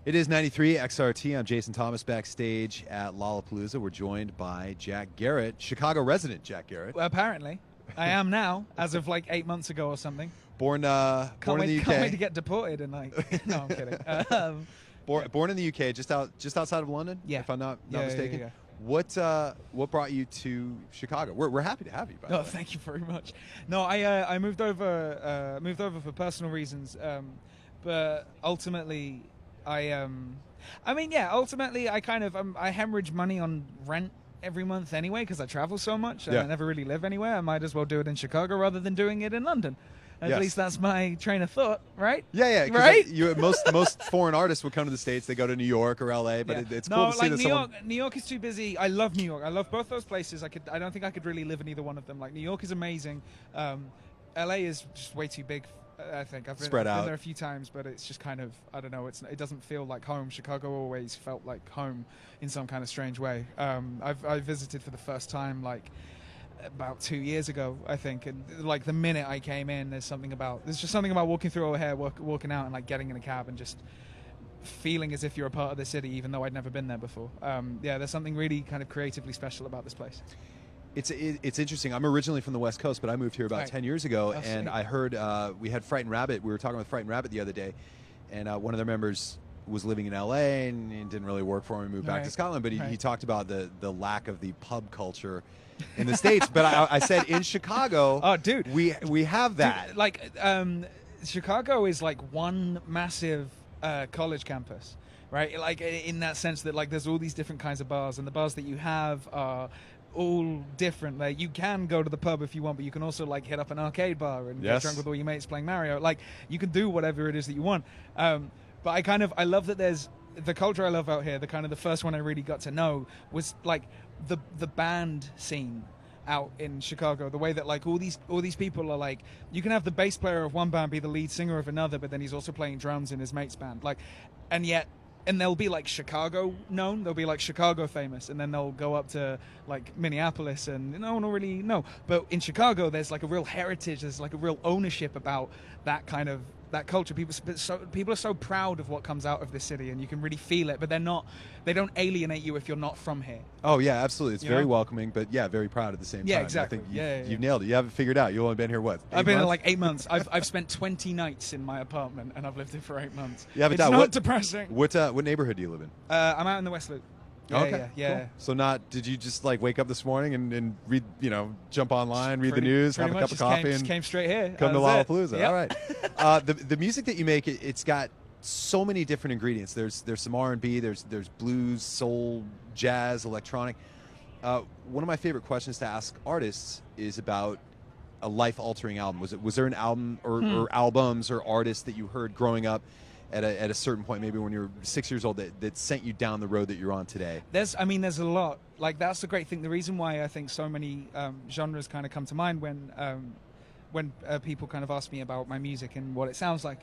It is 93 XRT. I'm Jason Thomas backstage at Lollapalooza. We're joined by Jack Garratt, Chicago resident Jack Garratt. Well, apparently, I am now, as of like 8 months ago or something. Born in the UK. Can't wait to get deported and like. No, I'm kidding. Born in the UK, just outside of London. Yeah. If I'm not mistaken. Yeah. What brought you to Chicago? We're happy to have you. By the way. Thank you very much. No, I moved over for personal reasons, but ultimately, ultimately I kind of I hemorrhage money on rent every month anyway because I travel so much and I never really live anywhere. I might as well do it in Chicago rather than doing it in London. At least that's my train of thought, right? Yeah. Right? Most foreign artists would come to the States. They go to New York or LA, but it's cool to see that New York is too busy. I love New York. I love both those places. I don't think I could really live in either one of them. Like New York is amazing. LA is just way too big. I think I've been there a few times, but it's just kind of I don't know. It doesn't feel like home. Chicago always felt like home in some kind of strange way. I visited for the first time like about 2 years ago, I think, and like the minute I came in, there's just something about walking through O'Hare, walking out, and like getting in a cab and just feeling as if you're a part of the city, even though I'd never been there before. There's something really kind of creatively special about this place. It's interesting. I'm originally from the West Coast, but I moved here about 10 years ago, and I heard we had Frightened Rabbit. We were talking with Frightened Rabbit the other day, and one of their members was living in LA and it didn't really work for him. He moved back to Scotland, but he talked about the lack of the pub culture in the States. But I said in Chicago, oh, dude, we have that. Dude, like Chicago is like one massive college campus, right? Like in that sense that like there's all these different kinds of bars, and the bars that you have are all different. Like you can go to the pub if you want, but you can also like hit up an arcade bar and get drunk with all your mates playing Mario. Like you can do whatever it is that you want. But I love that there's the culture I love out here. The first one I really got to know was like the band scene out in Chicago. The way that like all these people are like, you can have the bass player of one band be the lead singer of another, but then he's also playing drums in his mate's band. Like, and they'll be like Chicago known, they'll be like Chicago famous, and then they'll go up to like Minneapolis and no one will really know. But in Chicago, there's like a real heritage, there's like a real ownership about that kind of that culture. People are so proud of what comes out of this city, and you can really feel it. But they don't alienate you if you're not from here. Oh yeah, absolutely. It's very welcoming, but very proud at the same time. Yeah, exactly. I think you've nailed it. You haven't figured out. You've only been here what? I've been here like 8 months. I've spent 20 nights in my apartment, and I've lived here for 8 months. It's not depressing. What neighborhood do you live in? I'm out in the West Loop. Yeah. Cool. So did you just like wake up this morning and read, jump online, read the news, have a cup of coffee, and came straight here. Come to Lollapalooza. Yep. All right. The music that you make, it's got so many different ingredients. There's some R&B, there's blues, soul, jazz, electronic. One of my favorite questions to ask artists is about a life-altering album. Was there an album or albums or artists that you heard growing up at a certain point, maybe when you were 6 years old, that sent you down the road that you're on today? There's a lot. Like that's the great thing. The reason why I think so many genres kind of come to mind when people kind of ask me about my music and what it sounds like,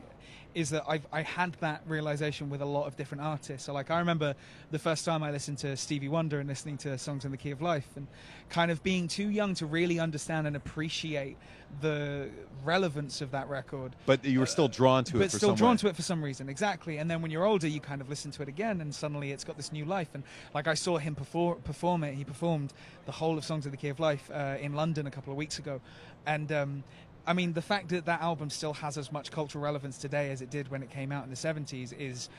is that I had that realization with a lot of different artists. So like I remember the first time I listened to Stevie Wonder and listening to Songs in the Key of Life and kind of being too young to really understand and appreciate the relevance of that record. But you were still drawn to it for some reason, exactly. And then when you're older, you kind of listen to it again and suddenly it's got this new life. And like I saw him perform it. He performed the whole of Songs of the Key of Life in London a couple of weeks ago. And I mean, the fact that that album still has as much cultural relevance today as it did when it came out in the 70s is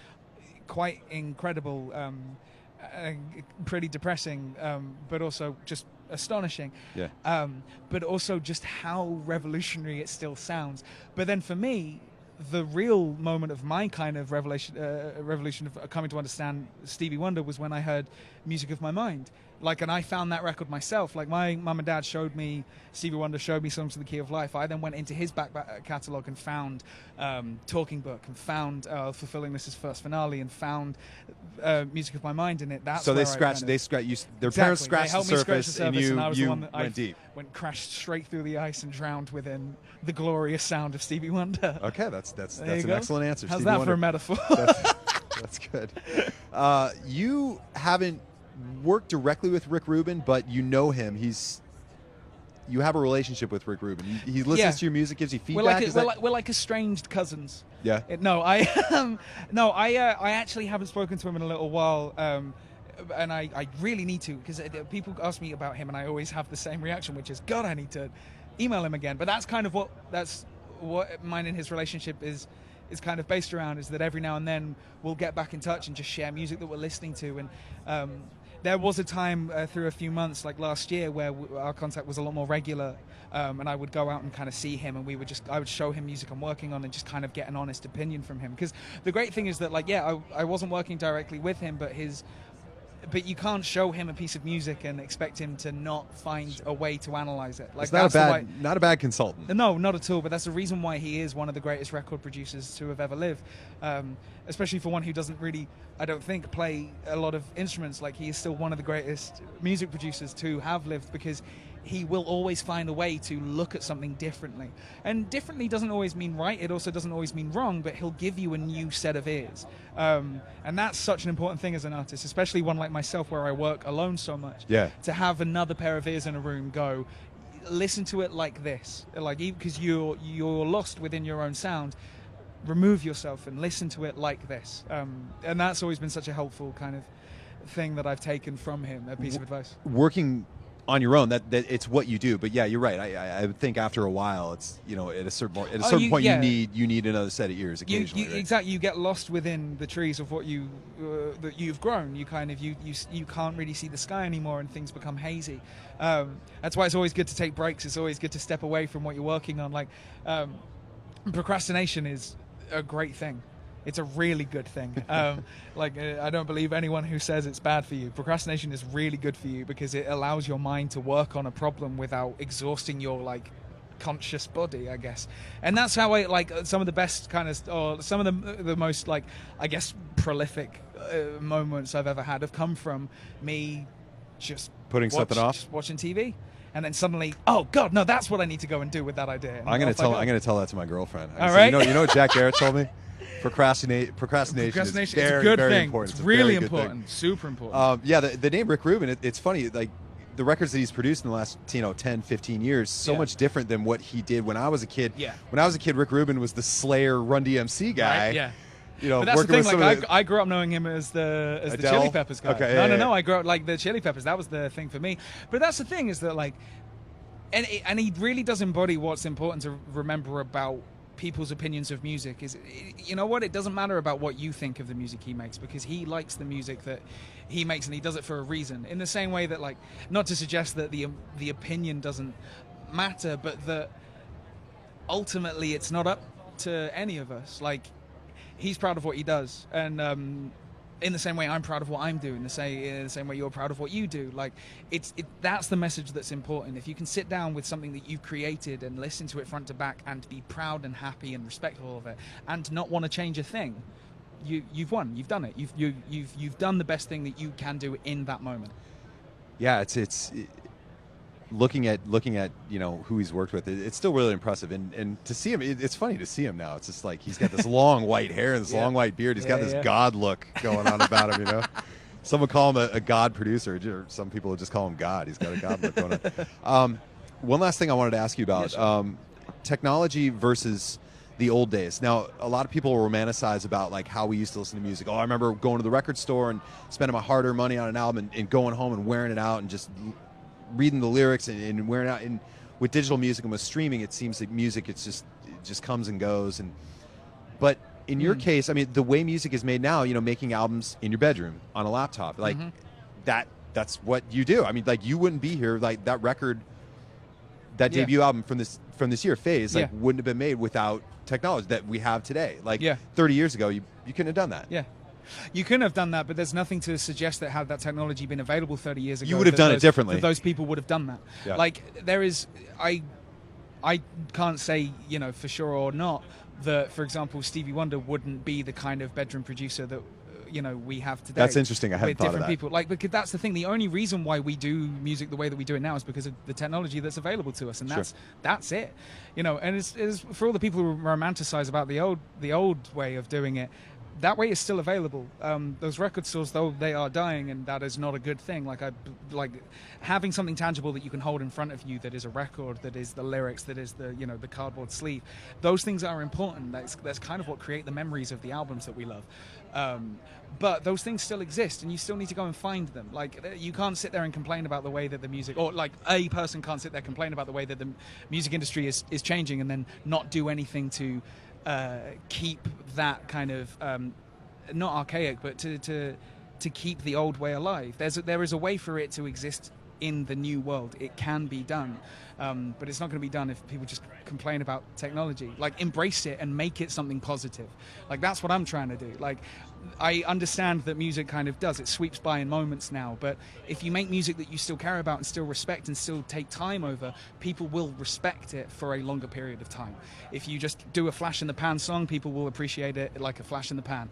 quite incredible, pretty depressing, but also just astonishing. Yeah. But also just how revolutionary it still sounds. But then for me, the real moment of my kind of revolution of coming to understand Stevie Wonder was when I heard Music of My Mind. Like, and I found that record myself. Like, my mum and dad showed me, Stevie Wonder showed me Songs in the Key of Life. I then went into his back catalogue and found Talking Book and found Fulfilling This' First Finale and found Music of My Mind in it. That's so where their parents scratched the surface, and you went deep. Crashed straight through the ice and drowned within the glorious sound of Stevie Wonder. Okay, that's an excellent answer. How's Stevie that Wonder. for a metaphor? That's good. You haven't worked directly with Rick Rubin, but you know him. He's you have a relationship with Rick Rubin. He listens to your music, gives you feedback. We're like estranged cousins. Yeah. No, I I actually haven't spoken to him in a little while. And I really need to, because people ask me about him and I always have the same reaction, which is, God, I need to email him again. But that's kind of what mine and his relationship is kind of based around, is that every now and then we'll get back in touch and just share music that we're listening to. And there was a time through a few months, like last year, where our contact was a lot more regular, and I would go out and kind of see him, and I would show him music I'm working on and just kind of get an honest opinion from him. Because the great thing is that, like, I wasn't working directly with him, but you can't show him a piece of music and expect him to not find a way to analyze it. Like, it's not a bad consultant. No, not at all. But that's the reason why he is one of the greatest record producers to have ever lived. Especially for one who doesn't really, I don't think, play a lot of instruments. Like, he is still one of the greatest music producers to have lived, because he will always find a way to look at something differently. And differently doesn't always mean right. It also doesn't always mean wrong, but he'll give you a new set of ears. And that's such an important thing as an artist, especially one like myself where I work alone so much. Yeah. To have another pair of ears in a room go, listen to it like this. Like, because you're lost within your own sound, remove yourself and listen to it like this. And that's always been such a helpful kind of thing that I've taken from him, a piece of advice. Working on your own, that it's what you do. But yeah, you're right. I would think after a while, it's, at a certain point you need another set of ears occasionally. Right? Exactly. You get lost within the trees of what that you've grown. You kind of you can't really see the sky anymore, and things become hazy. That's why it's always good to take breaks. It's always good to step away from what you're working on. Like, procrastination is a great thing. It's a really good thing. I don't believe anyone who says it's bad for you. Procrastination is really good for you, because it allows your mind to work on a problem without exhausting your conscious body, I guess. And that's how some of the best or some of the most I guess prolific moments I've ever had have come from me just putting something off, just watching TV. And then suddenly, oh God, no, that's what I need to go and do with that idea. And I'm gonna tell that to my girlfriend. All right. You know what Jack Garratt told me? Procrastination is is very, a good very thing. important. It's really important, super important. The name Rick Rubin, it's funny, like the records that he's produced in the last 10, 15 years, so much different than what he did when I was a kid. Yeah. When I was a kid, Rick Rubin was the Slayer Run DMC guy. Right? Yeah. But that's the thing. I grew up knowing him as the Chili Peppers guy. Okay, no. I grew up like the Chili Peppers. That was the thing for me. But that's the thing, is that and he really does embody what's important to remember about people's opinions of music. Is, you know what, it doesn't matter about what you think of the music he makes, because he likes the music that he makes, and he does it for a reason. In the same way that, not to suggest that the opinion doesn't matter, but that ultimately it's not up to any of us. He's proud of what he does, and in the same way I'm proud of what I'm doing, in the same way you're proud of what you do. That's the message that's important. If you can sit down with something that you've created and listen to it front to back and be proud and happy and respectful of it, and not want to change a thing, you've won. You've done it. You've done the best thing that you can do in that moment. Yeah, it's looking at who he's worked with, it's still really impressive, and to see him, it's funny to see him now. It's just like he's got this long white hair and this long white beard. He's got this God look going on about him. Some would call him a God producer, or some people would just call him God. He's got a God look going on. One last thing I wanted to ask you about, technology versus the old days. Now, a lot of people romanticize about how we used to listen to music. Oh, I remember going to the record store and spending my hard-earned money on an album and going home and wearing it out and just reading the lyrics and wearing out. And with digital music and with streaming, it seems like music, it just comes and goes. But in your case, I mean, the way music is made now, making albums in your bedroom on a laptop, that's what you do. I mean, you wouldn't be here. That record, that debut album from this year, Phase, wouldn't have been made without technology that we have today. 30 years ago, you couldn't have done that. Yeah. You couldn't have done that, but there's nothing to suggest that had that technology been available 30 years ago, you would have done it differently. Those people would have done that. Yeah. There is, I can't say, for sure or not that, for example, Stevie Wonder wouldn't be the kind of bedroom producer that we have today. That's interesting. I hadn't thought of that. People. Because that's the thing. The only reason why we do music the way that we do it now is because of the technology that's available to us, and that's it. And it's for all the people who romanticize about the old way of doing it. that way is still available. Those record stores, though, they are dying, and that is not a good thing. Like having something tangible that you can hold in front of you, that is a record, that is the lyrics, that is the the cardboard sleeve. Those things are important. That's kind of what create the memories of the albums that we love. But those things still exist, and you still need to go and find them. Like, you can't sit there and complain about the way that the music, or like a person can't sit there and complain about the way that the music industry is changing, and then not do anything to keep that kind of not archaic, but to keep the old way alive. There is a way for it to exist in the new world. It can be done, but it's not going to be done if people just complain about technology. Like, embrace it and make it something positive. Like, that's what I'm trying to do. Like, I understand that music kind of does, it sweeps by in moments now, but if you make music that you still care about and still respect and still take time over, people will respect it for a longer period of time. If you just do a flash in the pan song, people will appreciate it like a flash in the pan.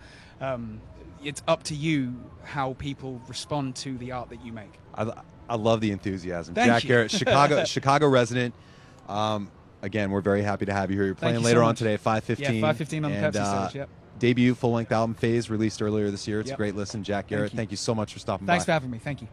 It's up to you how people respond to the art that you make. I love the enthusiasm. Thank Jack you. Garratt, Chicago resident. Again, we're very happy to have you here. You're playing you later so on much. today at 5:15. Yeah, 5:15 on the Pepsi stage, yep. Debut full-length album, Phase, released earlier this year. It's a Yep. great listen. Jack Garratt, thank you so much for stopping by. Thanks for having me. Thank you.